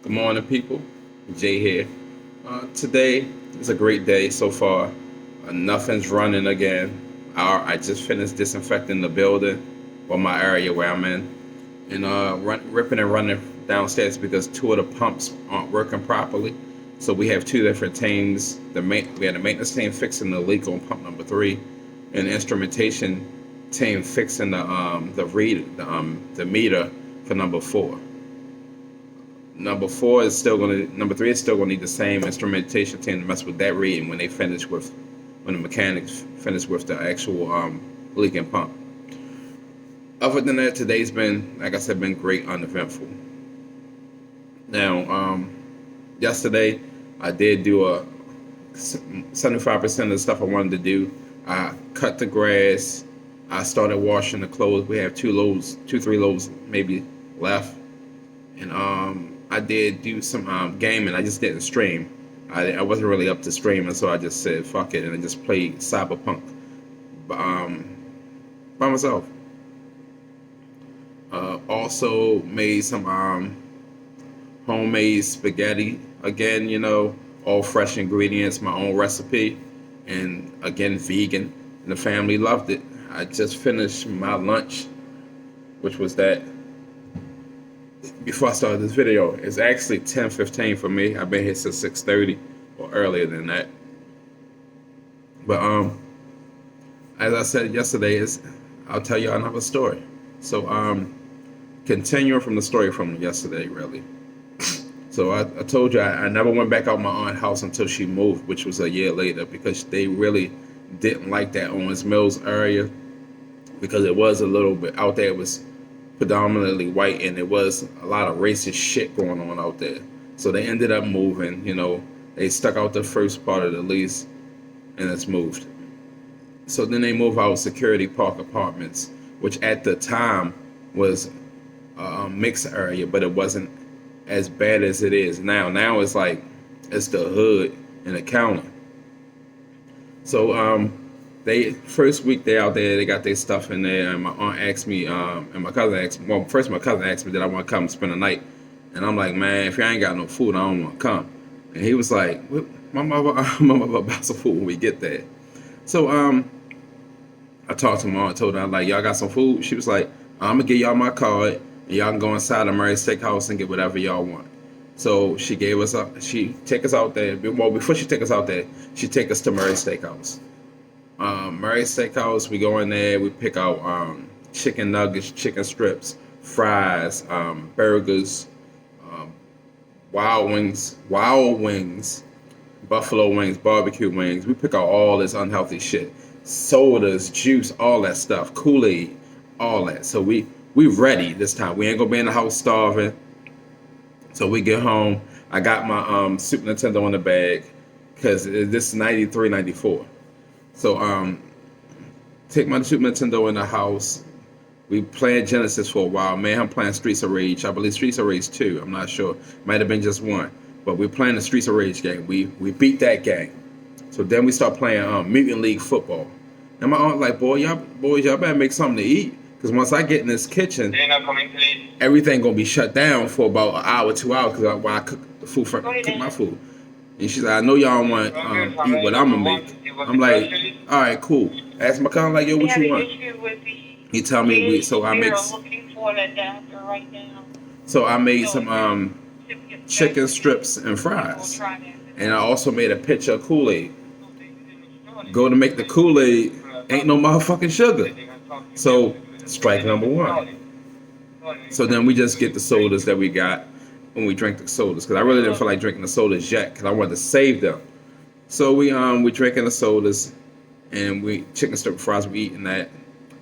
Good morning, people. Jay here. Today is a great day so far. Nothing's running again. I just finished disinfecting the building or my area where I'm in, and ripping and running downstairs because two of the pumps aren't working properly. So we have two different teams. We had a maintenance team fixing the leak on pump number three, and the instrumentation team fixing the meter for number four. Number three is still gonna need the same instrumentation team to mess with that reading when the mechanics finish with the actual leaking pump. Other than that, today's been, like I said, been great, uneventful. Now, yesterday I did do a 75% of the stuff I wanted to do. I cut the grass. I started washing the clothes. We have three loads maybe left, and I did do some gaming. I just didn't stream. I wasn't really up to streaming, so I just said fuck it and I just played Cyberpunk by myself. Also made some homemade spaghetti again. All fresh ingredients, my own recipe, and again vegan. And the family loved it. I just finished my lunch, which was that before I started this video. It's actually 10:15 for me. I've been here since 6:30 or earlier than that. But as I said yesterday, I'll tell you another story. So continuing from the story from yesterday, really. So I told you I never went back out my aunt's house until she moved, which was a year later, because they really didn't like that Owens Mills area because it was a little bit out there. It was predominantly white, and there was a lot of racist shit going on out there. So they ended up moving. They stuck out the first part of the lease, and it's moved. So then they moved out Security Park Apartments, which at the time was a mixed area, but it wasn't as bad as it is now. Now it's like it's the hood in the county. So they first week they out there, they got their stuff in there, and my aunt asked me, and my cousin asked me. Well, first my cousin asked me did I want to come spend the night, and I'm like, man, if you ain't got no food, I don't want to come. And he was like, my mother, my mother buy some food when we get there. So I talked to my aunt, told her, I'm like, y'all got some food? She was like, I'm gonna give y'all my card, and y'all can go inside the Murray Steakhouse and get whatever y'all want. So she gave us up. She take us out there. Well, before she take us out there, she take us to Murray Steakhouse. Murray Steakhouse, we go in there, we pick out chicken nuggets, chicken strips, fries, burgers, um, wild wings, buffalo wings, barbecue wings. We pick out all this unhealthy shit, sodas, juice, all that stuff, Kool-Aid, all that. So we ready this time. We ain't gonna be in the house starving. So we get home. I got my Super Nintendo in the bag because this is 93, 94. So take my Super Nintendo in the house. We played Genesis for a while. Man, I'm playing Streets of Rage. I believe Streets of Rage 2. I'm not sure. Might have been just one. But we're playing the Streets of Rage game. We beat that game. So then we start playing Mutant League football. And my aunt like, y'all better make something to eat. Because once I get in this kitchen, everything gonna be shut down for about an hour, 2 hours. Because while I cook the food, cook my food. And she's like, I know y'all want eat what I'm gonna make. I'm like, all right, cool. Ask my cousin like, yo, what you want? He tell me so I made some chicken strips and fries, and I also made a pitcher of Kool-Aid. Go to make the Kool-Aid, ain't no motherfucking sugar. So strike number one. So then we just get the sodas that we got when we drink the sodas, because I really didn't feel like drinking the sodas yet, because I wanted to save them. So we drinking the sodas, and we chicken strip fries. We eating that.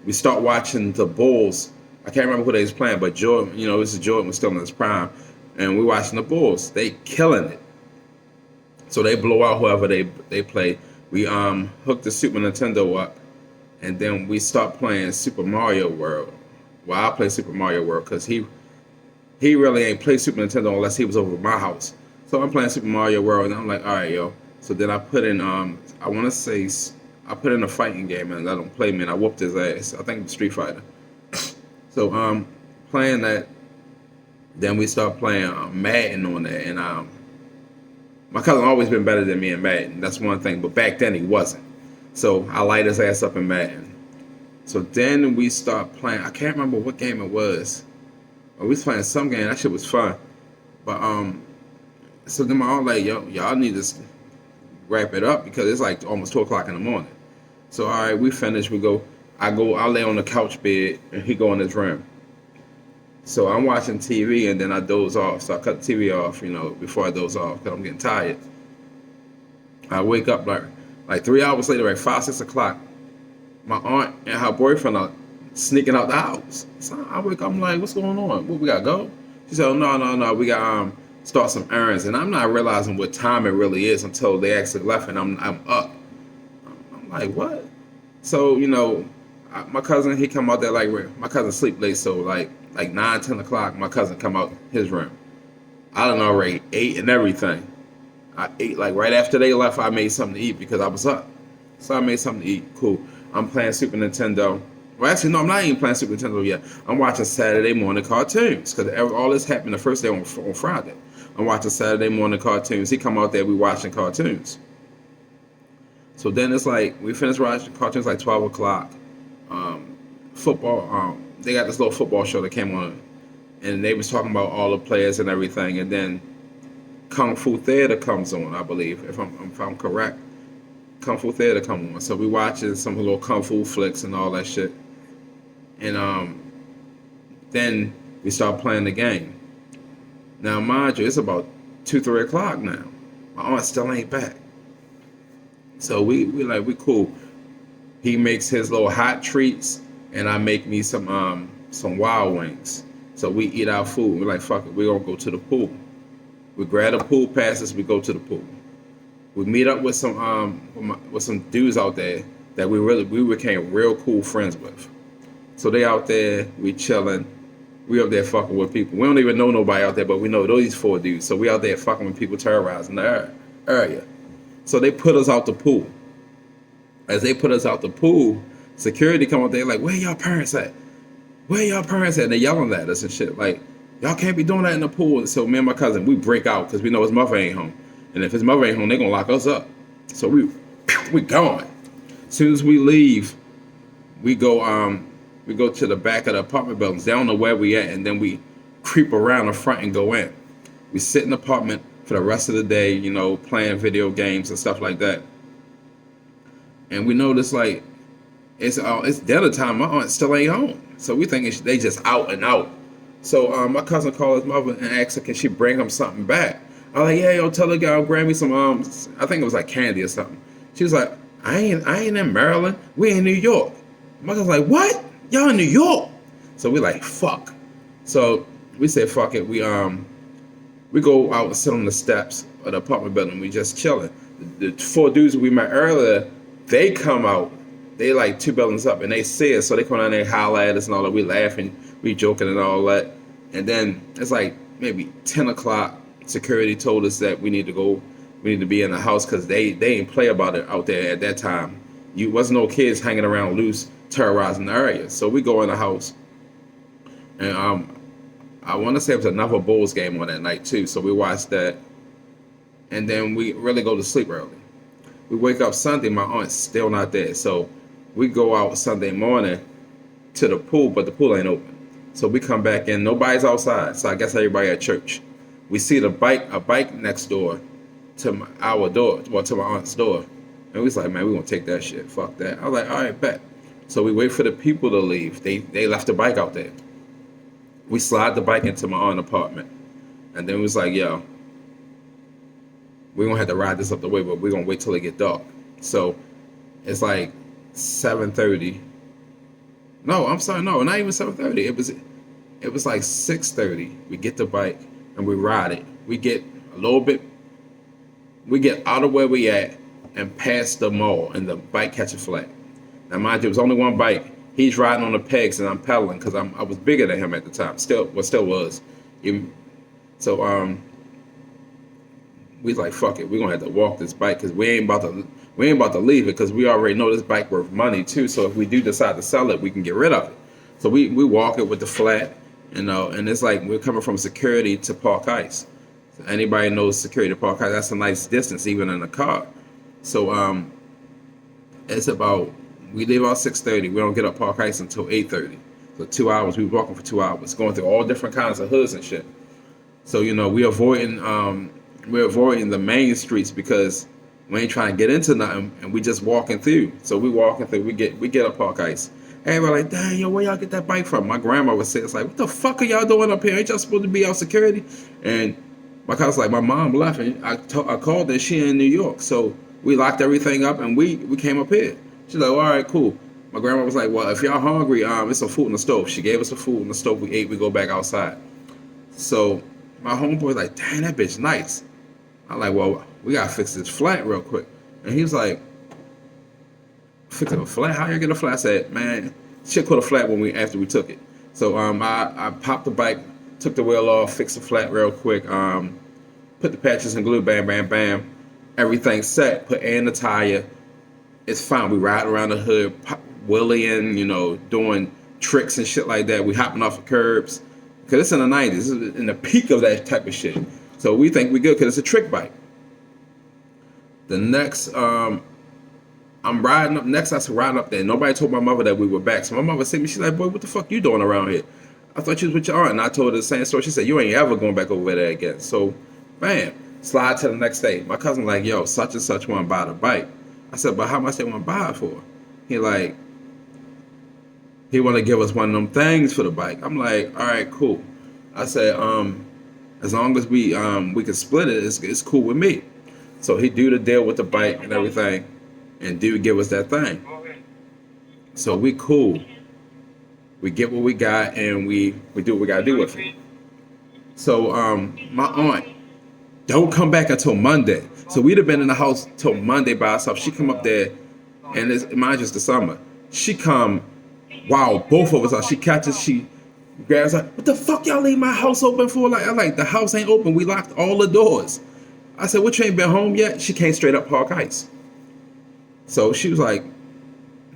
We start watching the Bulls. I can't remember who they was playing, but Jordan. This is Jordan was still in his prime, and we watching the Bulls. They killing it. So they blow out whoever they play. We hook the Super Nintendo up, and then we start playing Super Mario World. Well, I play Super Mario World because he really ain't played Super Nintendo unless he was over at my house. So I'm playing Super Mario World, and I'm like, all right, yo. So then I put in, I want to say, I put in a fighting game and let him play me, and I whooped his ass. I think it was Street Fighter. So playing that, Then we start playing Madden on there, and my cousin always been better than me in Madden. That's one thing, but back then he wasn't. So I light his ass up in Madden. So then we start playing. I can't remember what game it was. We was playing some game. That shit was fun. But so then my aunt like, yo, y'all need to wrap it up because it's like almost 2 o'clock in the morning. So all right, we finish. We go. I lay on the couch bed and he go in his room. So I'm watching TV and then I doze off. So I cut the TV off, before I doze off because I'm getting tired. I wake up like 3 hours later, at 5, 6 o'clock. My aunt and her boyfriend are sneaking out the house. So I wake up, I'm like, what's going on? What, we gotta go? She said, oh, no, we got start some errands. And I'm not realizing what time it really is until they actually left and I'm up. I'm like, what? So, my cousin, he come out there my cousin sleep late, so like 9, 10 o'clock, my cousin come out his room. I done already ate and everything. I ate like right after they left, I made something to eat because I was up. So I made something to eat. Cool. I'm playing Super Nintendo. Well, actually, no, I'm not even playing Super Nintendo yet. I'm watching Saturday morning cartoons because all this happened the first day on Friday. I'm watching Saturday morning cartoons. He come out there, we watching cartoons. So then it's like we finished watching cartoons like 12 o'clock. Football. They got this little football show that came on, and they was talking about all the players and everything. And then Kung Fu Theater comes on, I believe, if I'm correct. Kung Fu Theater come on. So we watching some little Kung Fu flicks and all that shit. And then we start playing the game. Now, mind you, it's about 2, 3 o'clock now. My aunt still ain't back. So we cool. He makes his little hot treats, and I make me some Wild Wings. So we eat our food. We're like, fuck it, we're gonna go to the pool. We grab the pool passes, we go to the pool. We meet up with some dudes out there that we became real cool friends with. So they out there, we chilling, we up there fucking with people. We don't even know nobody out there, but we know those 4 dudes. So we out there fucking with people, terrorizing the area. So they put us out the pool. As they put us out the pool, security come out there like, where y'all parents at? Where y'all parents at? And they yelling at us and shit like, y'all can't be doing that in the pool. So me and my cousin, we break out because we know his mother ain't home. And if his mother ain't home, they gonna lock us up. So we gone. As soon as we leave, we go to the back of the apartment buildings. They don't know where we at, and then we creep around the front and go in. We sit in the apartment for the rest of the day, playing video games and stuff like that. And we notice like it's dinner time. My aunt still ain't home, so we think they just out and out. So my cousin called his mother and asked her, can she bring him something back? I was like, yeah, yo, tell the guy, grab me some I think it was like candy or something. She was like, I ain't in Maryland. We in New York. My cousin's like, what? Y'all in New York? So we like, fuck. So we said, fuck it. We go out and sit on the steps of the apartment building. We just chilling. The 4 dudes we met earlier, they come out. They like 2 buildings up, and they see us. So they come down there and holler at us and all that. We laughing, we joking and all that. And then it's like maybe 10 o'clock. Security told us that we need to go. We need to be in the house because they ain't play about it out there at that time. You wasn't no kids hanging around loose, terrorizing the area. So we go in the house, and I want to say it was another Bulls game on that night too. So we watched that, and then we really go to sleep early. We wake up Sunday, my aunt's still not there. So we go out Sunday morning to the pool, but the pool ain't open. So we come back in, nobody's outside. So I guess everybody at church. We see a bike next door to our door, well, to my aunt's door. And we was like, man, we gonna take that shit. Fuck that. I was like, all right, bet. So we wait for the people to leave. They left the bike out there. We slide the bike into my aunt's apartment. And then we was like, yo, we're gonna have to ride this up the way, but we're gonna wait till it get dark. So it's like 7:30. No, I'm sorry, no, not even 7:30. It was like 6:30. We get the bike and we ride it. We get out of where we at and past the mall, and the bike catch a flat. Now mind you, it was only one bike. He's riding on the pegs and I'm pedaling because I was bigger than him at the time. Still was. So we like, fuck it, we're gonna have to walk this bike because we ain't about to leave it because we already know this bike worth money too. So if we do decide to sell it, we can get rid of it. So we walk it with the flat, And it's like we're coming from security to Park Ice. So anybody knows security to Park Ice, that's a nice distance, even in a car. So it's about, we leave out 6:30. We don't get up Park Ice until 8:30. So 2 hours. We were walking for 2 hours, going through all different kinds of hoods and shit. So we're avoiding the main streets because we ain't trying to get into nothing, and we just walking through. So we walking through. We get up Park Ice. Everybody like, dang, yo, where y'all get that bike from? My grandma would say, it's like, what the fuck are y'all doing up here? Ain't y'all supposed to be out security? And my cousin's like, my mom left, and I called her. She in New York, so we locked everything up, and we came up here. She's like, all right, cool. My grandma was like, well, if y'all hungry, it's some food in the stove. She gave us some food in the stove. We ate. We go back outside. So my homeboy like, dang, that bitch nice. I'm like, well, we gotta fix this flat real quick. And he was like, fixing a flat? How you get a flat? I said, man, shit put a flat after we took it. So I popped the bike, took the wheel off, fixed the flat real quick, put the patches and glue, bam, bam, bam. Everything set, put air in the tire. It's fine. We ride around the hood, wheeling, doing tricks and shit like that. We hopping off of curbs. Because it's in the 90s. This is in the peak of that type of shit. So we think we good because it's a trick bike. The next, I'm riding up. Next, I was riding up there. Nobody told my mother that we were back. So my mother said to me, she's like, boy, what the fuck you doing around here? I thought you was with your aunt. And I told her the same story. She said, you ain't ever going back over there again. So, bam, slide to the next day. My cousin like, yo, such and such want to buy the bike. I said, but how much they want to buy it for? He want to give us one of them things for the bike. I'm like, all right, cool. I said, as long as we can split it, it's cool with me. So he do the deal with the bike and everything, and dude give us that thing. So we cool. We get what we got, and we do what we gotta do with it. So my aunt don't come back until Monday. So we'd have been in the house till Monday by ourselves. She come up there, and mind you, it's the summer. She come, wow, both of us are. She catches, she grabs like, what the fuck y'all leave my house open for? I'm like, the house ain't open. We locked all the doors. I said, what, you ain't been home yet? She came straight up Park Ice. So she was like,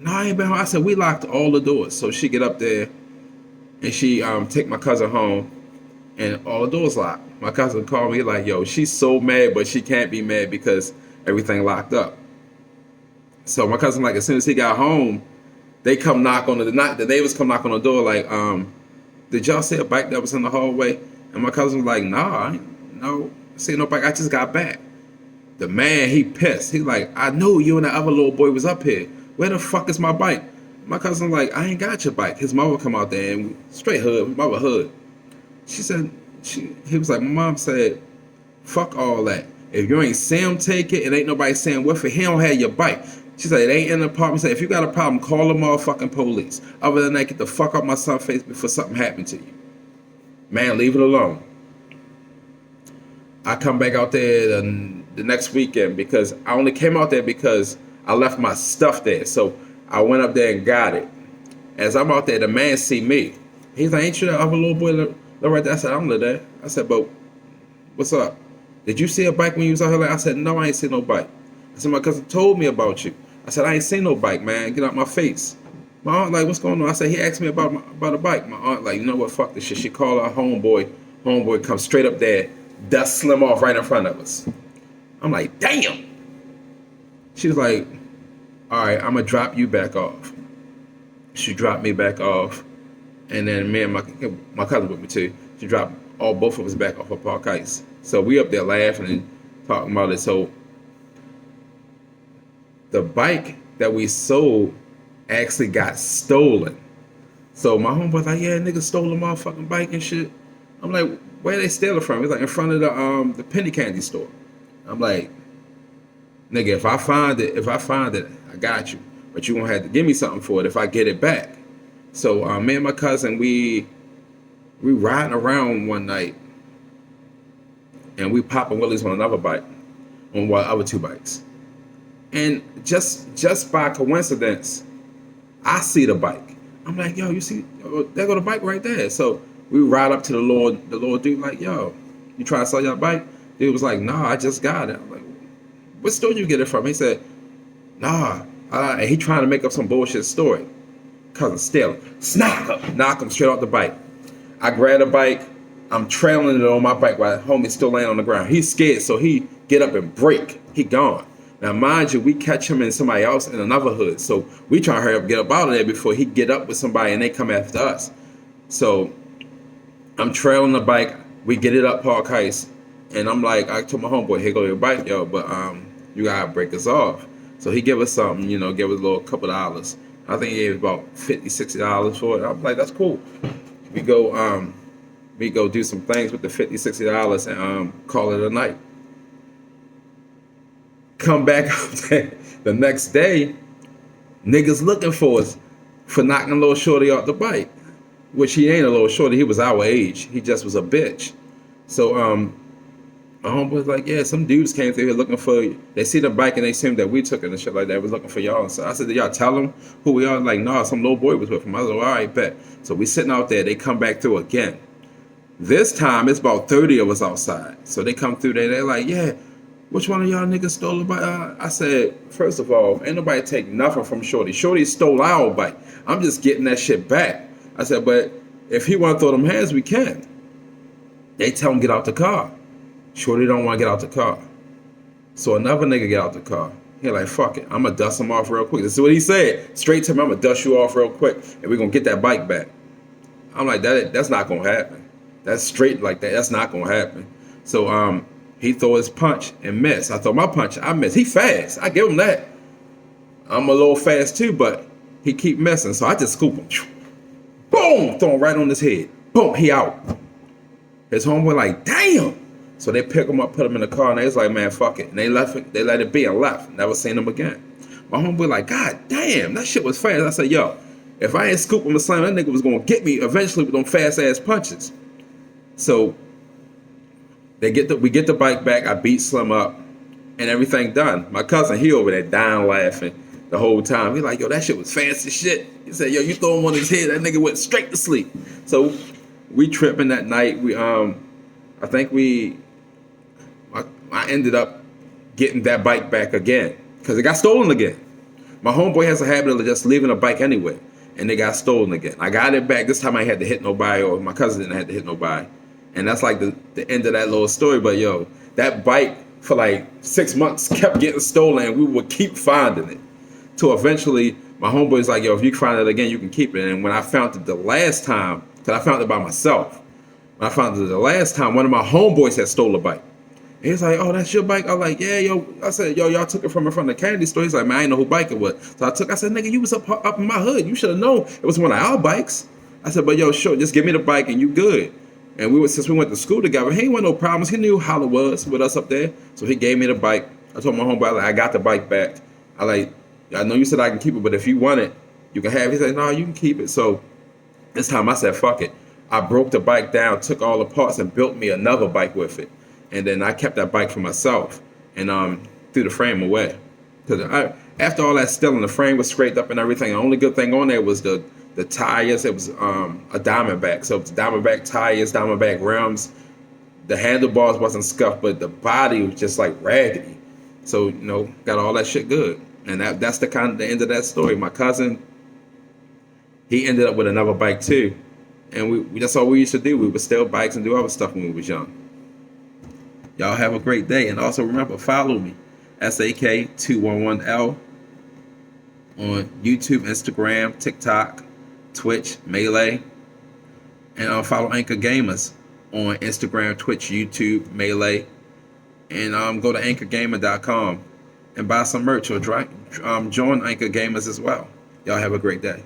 no, I ain't been home. I said, we locked all the doors. So she get up there, and she take my cousin home, and all the doors locked. My cousin called me like, yo, she's so mad, but she can't be mad because everything locked up. So my cousin, like, as soon as he got home, they come knock on the neighbors come knock on the door like, did y'all see a bike that was in the hallway? And my cousin was like, nah, I see no bike. I just got back. The man, he pissed. He like, I knew you and the other little boy was up here. Where the fuck is my bike? My cousin like, I ain't got your bike. His mother come out there and straight hood, mother hood. She said, he was like, my mom said, fuck all that. If you ain't see him take it and ain't nobody saying what for, he don't have your bike. She said, it ain't in the apartment. She said, if you got a problem, call the motherfucking police. Other than that, get the fuck out my son's face before something happened to you. Man, leave it alone. I come back out there the next weekend because I only came out there because I left my stuff there. So I went up there and got it. As I'm out there, the man see me. He's like, ain't you that other little boy look right there? I said, I'm there. I said, but what's up? Did you see a bike when you was out here? I said, no, I ain't seen no bike. I said, my cousin told me about you. I said, I ain't seen no bike, man. Get out my face. My aunt like, what's going on? I said, he asked me about a bike. My aunt like, you know what, fuck this shit. She called our homeboy. Homeboy comes straight up there, dust slim off right in front of us. I'm like, damn. She was like, all right, I'm going to drop you back off. She dropped me back off. And then me and my cousin with me too. She dropped both of us back off of Park Ice. So we up there laughing and talking about it. So the bike that we sold actually got stolen. So my homeboy's like, yeah, nigga stole a motherfucking bike and shit. I'm like, where they steal it from? He's like, in front of the penny candy store. I'm like, nigga, if I find it, I got you. But you gonna have to give me something for it if I get it back. So me and my cousin, we riding around one night, and we popping wheelies on another bike, on one other two bikes. And just by coincidence, I see the bike. I'm like, yo, you see, there go the bike right there. So we ride up to the Lord dude, like, yo, you trying to sell your bike? Dude was like, nah, I just got it. I'm like, what store you get it from? He said, nah. And he trying to make up some bullshit story. Cousin steal it. Knock him straight off the bike. I grab a bike. I'm trailing it on my bike while homie's still laying on the ground. He's scared, so he get up and break. He gone. Now, mind you, we catch him and somebody else in another hood. So we try to hurry up, get up out of there before he get up with somebody and they come after us. So I'm trailing the bike. We get it up Park Heights. And I'm like, I told my homeboy, here go your bike, yo, but you gotta break us off. So he give us something, you know, give us a little couple of dollars. I think he gave us about $50, $60 for it. I'm like, that's cool. We go do some things with the $50, $60 and call it a night. Come back up there the next day, niggas looking for us for knocking a little shorty off the bike, which he ain't a little shorty. He was our age. He just was a bitch. So my homeboy's like, yeah, some dudes came through here looking for you. They see the bike and they seen that we took it and shit like that. Was looking for y'all. So I said, did y'all tell them who we are? Like, nah, some little boy was with him. I was like, all right, bet. So we sitting out there. They come back through again. This time it's about 30 of us outside. So they come through there. They're like, yeah, which one of y'all niggas stole the bike? I said, first of all, ain't nobody take nothing from Shorty. Shorty stole our bike. I'm just getting that shit back. I said, but if he want to throw them hands, we can. They tell him get out the car. Shorty don't want to get out the car. So another nigga get out the car. He like, fuck it. I'm going to dust him off real quick. This is what he said. Straight to me, I'm going to dust you off real quick. And we're going to get that bike back. I'm like, that's not going to happen. That's straight like that. That's not going to happen. So he throw his punch and miss. I throw my punch. I miss. He fast. I give him that. I'm a little fast too, but he keep missing. So I just scoop him. Boom! Throw him right on his head. Boom! He out. His homeboy like, damn! So they pick him up, put him in the car, and they was like, man, fuck it. And they left it. They let it be and left. Never seen him again. My homeboy like, god damn, that shit was fast. I said, yo, if I ain't scoop him and slam, that nigga was gonna get me eventually with them fast ass punches. So we get the bike back. I beat Slim up, and everything done. My cousin, he over there dying laughing the whole time. He like, yo, that shit was fast as shit. He said, yo, you throw him on his head, that nigga went straight to sleep. So we tripping that night. I ended up getting that bike back again because it got stolen again. My homeboy has a habit of just leaving a bike anyway, and they got stolen again. I got it back. This time I had to hit nobody, or my cousin didn't have to hit nobody. And that's like the end of that little story. But yo, that bike for like 6 months kept getting stolen, and we would keep finding it. Till eventually my homeboy's like, yo, if you find it again, you can keep it. And when I found it the last time, because I found it by myself, when I found it the last time, one of my homeboys had stole a bike. And he's like, oh, that's your bike? I was like, yeah, yo. I said, yo, y'all took it from in front of the candy store. He's like, man, I didn't know who bike it was. So I said, nigga, you was up in my hood. You should have known it was one of our bikes. I said, but yo, sure, just give me the bike and you good. And since we went to school together, he ain't want no problems. He knew how it was with us up there. So he gave me the bike. I told my homeboy, I got the bike back. I know you said I can keep it, but if you want it, you can have it. He said, no, you can keep it. So this time I said, fuck it. I broke the bike down, took all the parts, and built me another bike with it. And then I kept that bike for myself and threw the frame away. Because after all that stealing, the frame was scraped up and everything. The only good thing on there was the tires. It was a Diamondback. So it was Diamondback tires, Diamondback rims. The handlebars wasn't scuffed, but the body was just like raggedy. So, you know, got all that shit good. And that's the end of that story. My cousin, he ended up with another bike too. And that's all we used to do. We would steal bikes and do other stuff when we was young. Y'all have a great day. And also remember, follow me, SAK211L, on YouTube, Instagram, TikTok, Twitch, Melee. And follow Anchor Gamers on Instagram, Twitch, YouTube, Melee. And go to anchorgamer.com and buy some merch or join Anchor Gamers as well. Y'all have a great day.